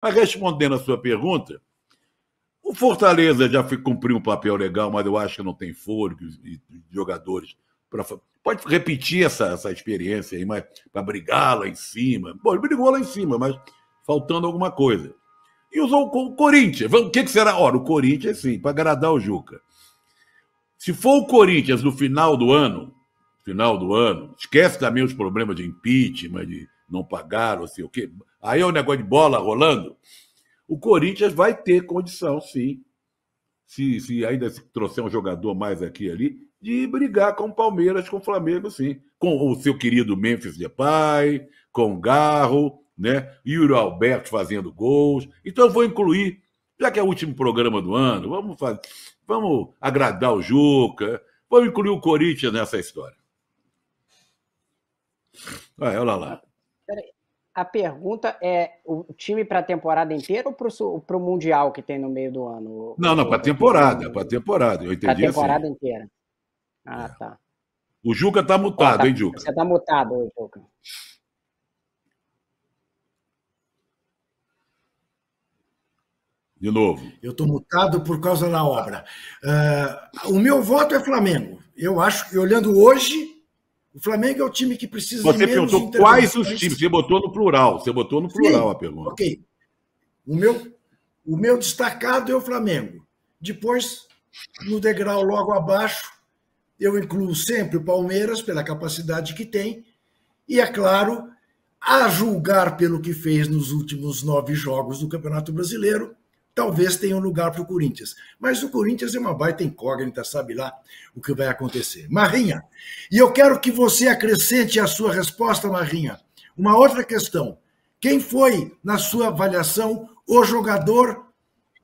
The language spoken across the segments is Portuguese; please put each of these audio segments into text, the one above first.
Mas respondendo a sua pergunta, o Fortaleza já cumpriu um papel legal, mas eu acho que não tem fôlego e jogadores para. Pode repetir essa experiência aí, mas para brigar lá em cima. Bom, ele brigou lá em cima, mas faltando alguma coisa. E usou o Corinthians. O que será? Ora, o Corinthians, sim, para agradar o Juca. Se for o Corinthians no final do ano, esquece também os problemas de impeachment, de não pagar, não sei o quê. Aí é o negócio de bola rolando. O Corinthians vai ter condição, sim, se ainda se trouxer um jogador mais aqui e ali, de brigar com o Palmeiras, com o Flamengo, sim. Com o seu querido Memphis Depay, com o Garro, né? Yuri Alberto fazendo gols. Então eu vou incluir, já que é o último programa do ano, vamos agradar o Juca, vamos incluir o Corinthians nessa história. Olha lá. A pergunta é o time para a temporada inteira ou para o Mundial que tem no meio do ano? Não, para a temporada. Eu entendi. Para a temporada assim. Inteira. Tá. O Juca está mutado, hein, Juca? Você está mutado, Juca. De novo. Eu estou mutado por causa da obra. O meu voto é Flamengo. Eu acho que, olhando hoje, o Flamengo é o time que precisa de menos. Você perguntou quais os times. Você botou no plural. Sim, a pergunta. Ok. O meu destacado é o Flamengo. Depois, no degrau logo abaixo, eu incluo sempre o Palmeiras, pela capacidade que tem. E, é claro, a julgar pelo que fez nos últimos 9 jogos do Campeonato Brasileiro, talvez tenha um lugar para o Corinthians. Mas o Corinthians é uma baita incógnita, sabe lá o que vai acontecer. Marrinha, e eu quero que você acrescente à sua resposta, Marrinha, uma outra questão. Quem foi, na sua avaliação, o jogador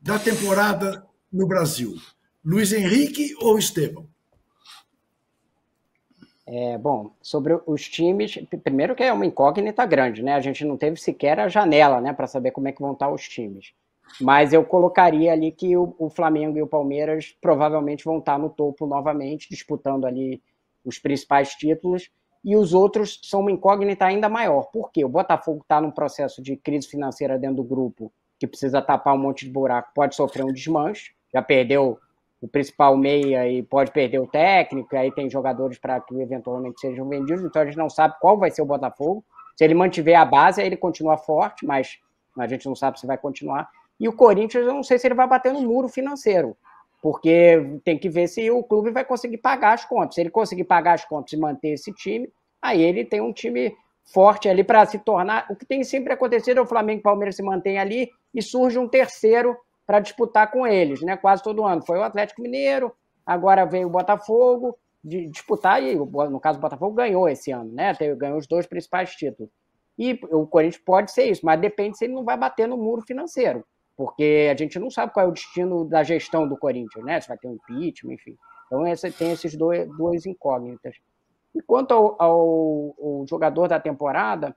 da temporada no Brasil? Luiz Henrique ou Estevão? Bom, sobre os times, primeiro que é uma incógnita grande, né? A gente não teve sequer a janela, né, para saber como é que vão estar os times. Mas eu colocaria ali que o Flamengo e o Palmeiras provavelmente vão estar no topo novamente, disputando ali os principais títulos, e os outros são uma incógnita ainda maior. Por quê? O Botafogo está num processo de crise financeira dentro do grupo, que precisa tapar um monte de buraco, pode sofrer um desmanche, já perdeu o principal meia e pode perder o técnico, e aí tem jogadores para que eventualmente sejam vendidos, então a gente não sabe qual vai ser o Botafogo. Se ele mantiver a base, aí ele continua forte, mas a gente não sabe se vai continuar. E o Corinthians, eu não sei se ele vai bater no muro financeiro, porque tem que ver se o clube vai conseguir pagar as contas. Se ele conseguir pagar as contas e manter esse time, aí ele tem um time forte ali para se tornar... O que tem sempre acontecido é o Flamengo e o Palmeiras se mantém ali e surge um terceiro para disputar com eles, né? Quase todo ano. Foi o Atlético Mineiro, agora veio o Botafogo de disputar, e no caso o Botafogo ganhou esse ano, né? Ganhou os 2 principais títulos. E o Corinthians pode ser isso, mas depende se ele não vai bater no muro financeiro, porque a gente não sabe qual é o destino da gestão do Corinthians, né? Se vai ter um impeachment, enfim. Então tem esses dois incógnitas. E quanto ao jogador da temporada,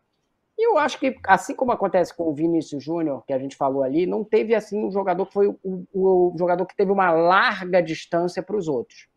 eu acho que, assim como acontece com o Vinícius Júnior, que a gente falou ali, não teve assim um jogador que foi o jogador que teve uma larga distância para os outros.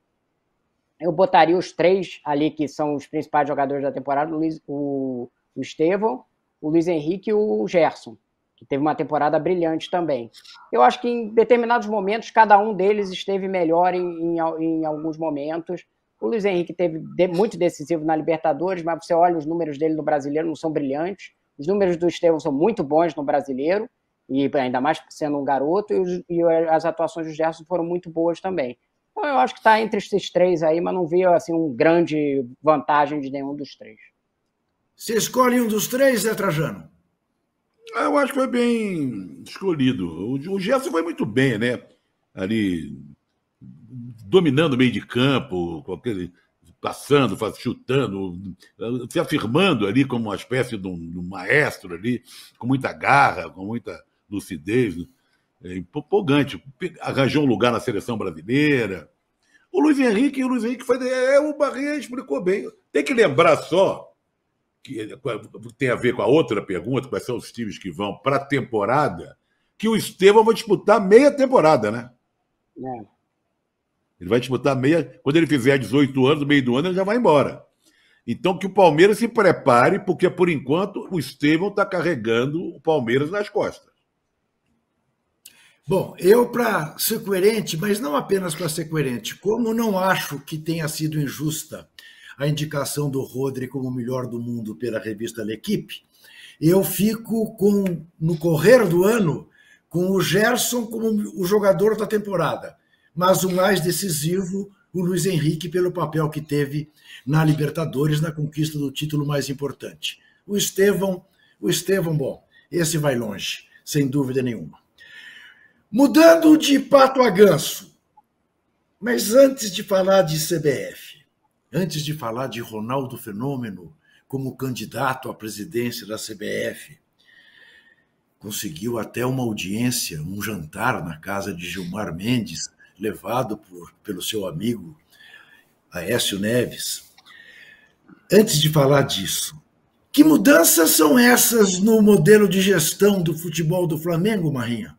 Eu botaria os 3 ali, que são os principais jogadores da temporada, o Estevão, o Luiz Henrique e o Gerson, que teve uma temporada brilhante também. Eu acho que em determinados momentos, cada um deles esteve melhor em alguns momentos. O Luiz Henrique teve muito decisivo na Libertadores, mas você olha os números dele no Brasileiro, não são brilhantes. Os números do Estevão são muito bons no Brasileiro, e ainda mais sendo um garoto, e as atuações do Gerson foram muito boas também. Então eu acho que está entre esses 3 aí, mas não vi assim, uma grande vantagem de nenhum dos 3. Você escolhe um dos 3, Zé Trajano? Eu acho que foi bem escolhido. O Gerson foi muito bem, né? Ali, dominando o meio de campo, passando, chutando, se afirmando ali como uma espécie de um maestro ali, com muita garra, com muita lucidez, empolgante. Arranjou um lugar na seleção brasileira. O Luiz Henrique foi... o Barrinha explicou bem. Tem que lembrar só que tem a ver com a outra pergunta, quais são os times que vão para a temporada, que o Estevão vai disputar meia temporada, né? Ele vai disputar meia... Quando ele fizer 18 anos, no meio do ano, ele já vai embora. Então, que o Palmeiras se prepare, porque, por enquanto, o Estevão está carregando o Palmeiras nas costas. Bom, eu, para ser coerente, mas não apenas para ser coerente, como não acho que tenha sido injusta a indicação do Rodri como o melhor do mundo pela revista L'Equipe, eu fico no correr do ano com o Gerson como o jogador da temporada, mas o mais decisivo, o Luiz Henrique, pelo papel que teve na Libertadores, na conquista do título mais importante. O Estevão, bom, esse vai longe, sem dúvida nenhuma. Mudando de pato a ganso, mas antes de falar de CBF, antes de falar de Ronaldo Fenômeno como candidato à presidência da CBF, conseguiu até uma audiência, um jantar na casa de Gilmar Mendes, levado pelo seu amigo Aécio Neves. Antes de falar disso, que mudanças são essas no modelo de gestão do futebol do Flamengo, Marrinha?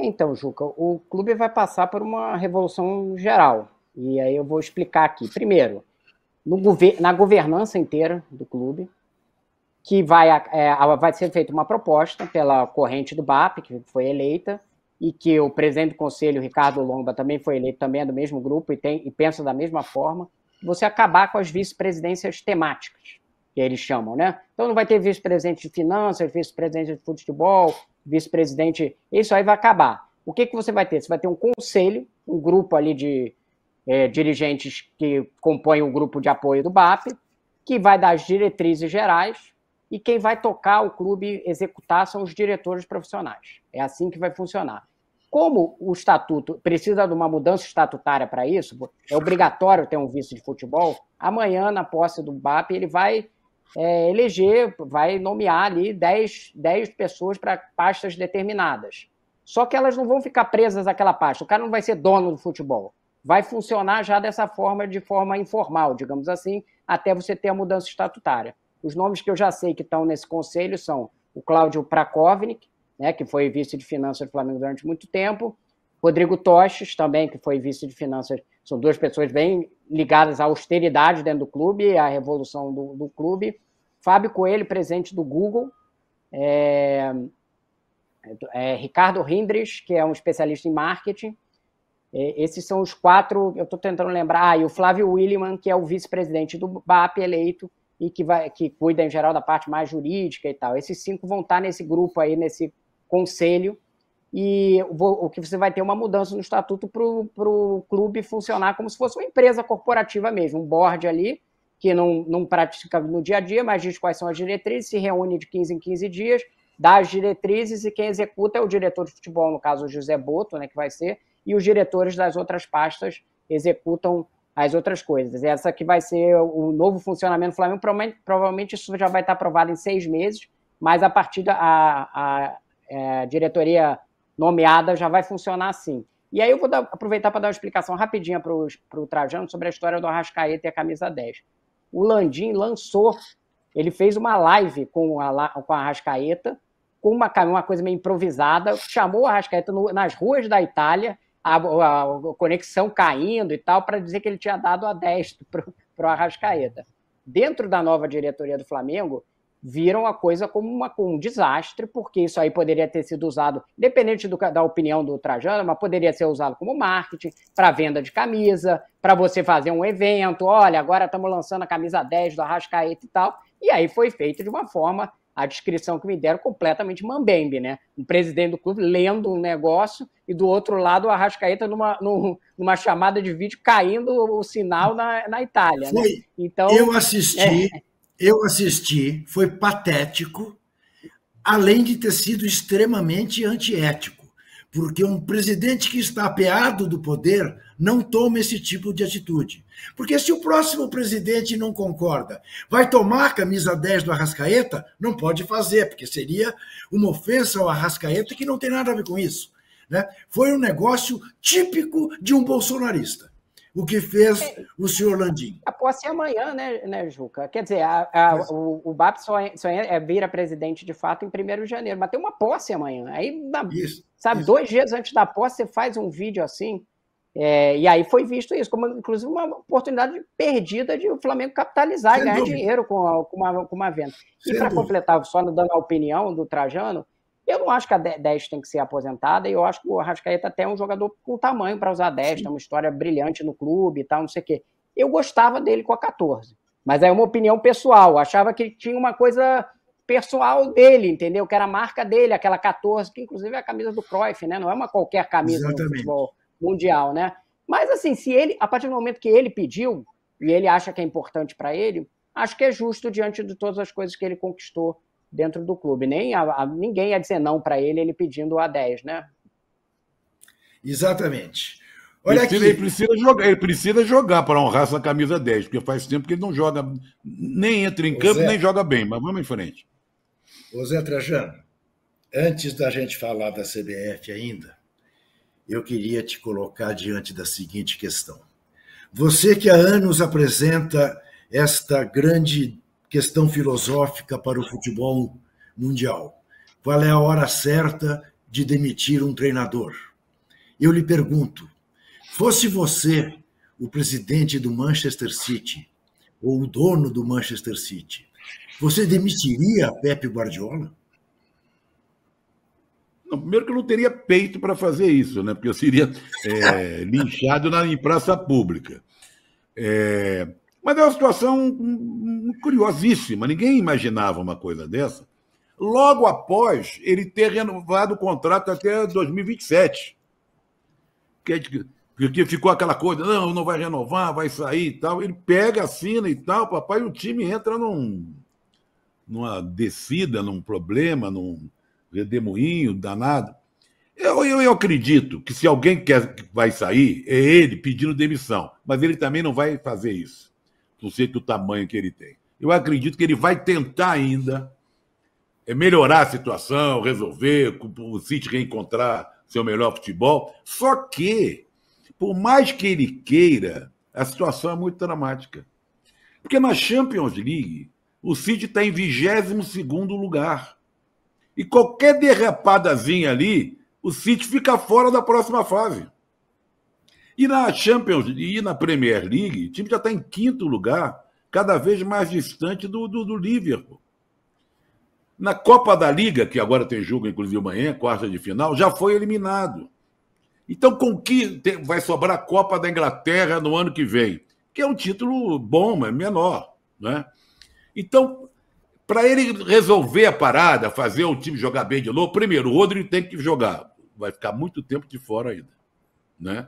Então, Juca, o clube vai passar por uma revolução geral. E aí eu vou explicar aqui. Primeiro, na governança inteira do clube, que vai ser feita uma proposta pela corrente do BAP, que foi eleita, e que o presidente do conselho, Ricardo Lomba, também foi eleito, também é do mesmo grupo e pensa da mesma forma, você acabar com as vice-presidências temáticas, que eles chamam, né? Então não vai ter vice-presidente de finanças, vice-presidente de futebol, vice-presidente... Isso aí vai acabar. O que você vai ter? Você vai ter um conselho, um grupo ali de dirigentes que compõem o grupo de apoio do BAP, que vai dar as diretrizes gerais, e quem vai tocar o clube, executar, são os diretores profissionais. É assim que vai funcionar. Como o estatuto precisa de uma mudança estatutária para isso, é obrigatório ter um vice de futebol, amanhã, na posse do BAP, ele vai eleger, vai nomear ali 10 pessoas para pastas determinadas. Só que elas não vão ficar presas àquela pasta. O cara não vai ser dono do futebol. Vai funcionar já dessa forma, de forma informal, digamos assim, até você ter a mudança estatutária. Os nomes que eu já sei que estão nesse conselho são o Cláudio Prakovnik, né, que foi vice de finanças do Flamengo durante muito tempo, Rodrigo Toches, também, que foi vice de finanças. São duas pessoas bem ligadas à austeridade dentro do clube e à revolução do clube. Fábio Coelho, presidente do Google. Ricardo Hindrich, que é um especialista em marketing. Esses são os 4, eu estou tentando lembrar. E o Flávio Williman, que é o vice-presidente do BAP eleito e que cuida, em geral, da parte mais jurídica e tal. Esses 5 vão estar nesse grupo aí, nesse conselho, e o que você vai ter uma mudança no estatuto para o clube funcionar como se fosse uma empresa corporativa mesmo, um board ali, que não pratica no dia a dia, mas diz quais são as diretrizes, se reúne de 15 em 15 dias, dá as diretrizes, e quem executa é o diretor de futebol, no caso o José Boto, né, que vai ser, e os diretores das outras pastas executam as outras coisas. Essa que vai ser o novo funcionamento do Flamengo, provavelmente isso já vai estar aprovado em 6 meses, mas a partir da diretoria nomeada já vai funcionar assim. E aí eu vou aproveitar para dar uma explicação rapidinha para o Trajano sobre a história do Arrascaeta e a camisa 10. O Landim ele fez uma live com a Arrascaeta, com uma coisa meio improvisada, chamou o Arrascaeta nas ruas da Itália, a conexão caindo e tal, para dizer que ele tinha dado a 10 para o Arrascaeta. Dentro da nova diretoria do Flamengo, viram a coisa como um desastre, porque isso aí poderia ter sido usado, independente da opinião do Trajano, mas poderia ser usado como marketing, para venda de camisa, para você fazer um evento, olha, agora estamos lançando a camisa 10 do Arrascaeta e tal, e aí foi feito de uma forma, a descrição que me deram, completamente mambembe, né? Um presidente do clube lendo um negócio e do outro lado o Arrascaeta numa chamada de vídeo caindo o sinal na Itália. Né? Então, eu assisti, foi patético, além de ter sido extremamente antiético, porque um presidente que está apeado do poder não toma esse tipo de atitude. Porque se o próximo presidente não concorda, vai tomar a camisa 10 do Arrascaeta? Não pode fazer, porque seria uma ofensa ao Arrascaeta que não tem nada a ver com isso. Né? Foi um negócio típico de um bolsonarista. O que fez o senhor Landim. A posse é amanhã, né, Juca? Quer dizer, o BAP só vira presidente de fato em 1º de janeiro, mas tem uma posse amanhã. Aí, sabe, 2 dias antes da posse, você faz um vídeo assim, e aí foi visto isso, como inclusive uma oportunidade perdida de o Flamengo capitalizar e ganhar dinheiro com uma venda. E para completar, só dando a opinião do Trajano, Eu não acho que a 10 tem que ser aposentada, e eu acho que o Arrascaeta até é um jogador com tamanho para usar 10, tem uma história brilhante no clube e tal, não sei o quê. Eu gostava dele com a 14, mas é uma opinião pessoal, eu achava que tinha uma coisa pessoal dele, entendeu? Que era a marca dele, aquela 14, que inclusive é a camisa do Cruyff, né? Não é uma qualquer camisa no futebol mundial, né? Mas assim, se ele, a partir do momento que ele pediu, e ele acha que é importante para ele, acho que é justo diante de todas as coisas que ele conquistou dentro do clube. Ninguém ia dizer não para ele pedindo a 10, né? Exatamente. Olha aqui. Ele precisa jogar para honrar essa camisa 10, porque faz tempo que ele não joga, nem entra em campo, nem joga bem, mas vamos em frente. Ô Zé Trajano, antes da gente falar da CBF ainda, eu queria te colocar diante da seguinte questão. Você que há anos apresenta esta grande questão filosófica para o futebol mundial. Qual é a hora certa de demitir um treinador? Eu lhe pergunto, fosse você o presidente do Manchester City, ou o dono do Manchester City, você demitiria Pep Guardiola? Não, primeiro que eu não teria peito para fazer isso, né? Porque eu seria linchado em praça pública. Mas é uma situação curiosíssima. Ninguém imaginava uma coisa dessa. Logo após ele ter renovado o contrato até 2027. Porque ficou aquela coisa, não vai renovar, vai sair e tal. Ele pega, assina e tal, papai, e o time entra numa descida, num problema, num redemoinho danado. Eu acredito que se alguém vai sair, é ele pedindo demissão. Mas ele também não vai fazer isso. Não sei do tamanho que ele tem. Eu acredito que ele vai tentar ainda melhorar a situação, resolver, o City reencontrar seu melhor futebol. Só que, por mais que ele queira, a situação é muito dramática. Porque na Champions League, o City está em 22º lugar. E qualquer derrapadazinha ali, o City fica fora da próxima fase. E na Champions e na Premier League, o time já está em 5º lugar, cada vez mais distante do Liverpool. Na Copa da Liga, que agora tem jogo, inclusive amanhã, quarta de final, já foi eliminado. Então, com que vai sobrar a Copa da Inglaterra no ano que vem? Que é um título bom, mas menor, né? Então, para ele resolver a parada, fazer o time jogar bem de novo, primeiro, o Rodrigo tem que jogar. Vai ficar muito tempo de fora ainda, né?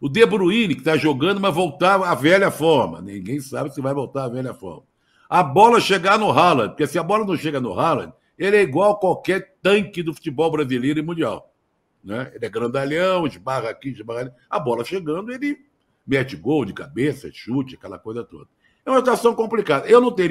O De Bruyne, que está jogando, mas voltar à velha forma. Ninguém sabe se vai voltar à velha forma. A bola chegar no Haaland, porque se a bola não chega no Haaland, ele é igual a qualquer tanque do futebol brasileiro e mundial, né? Ele é grandalhão, esbarra aqui, esbarra ali. A bola chegando, ele mete gol de cabeça, chute, aquela coisa toda. É uma situação complicada. Eu não teria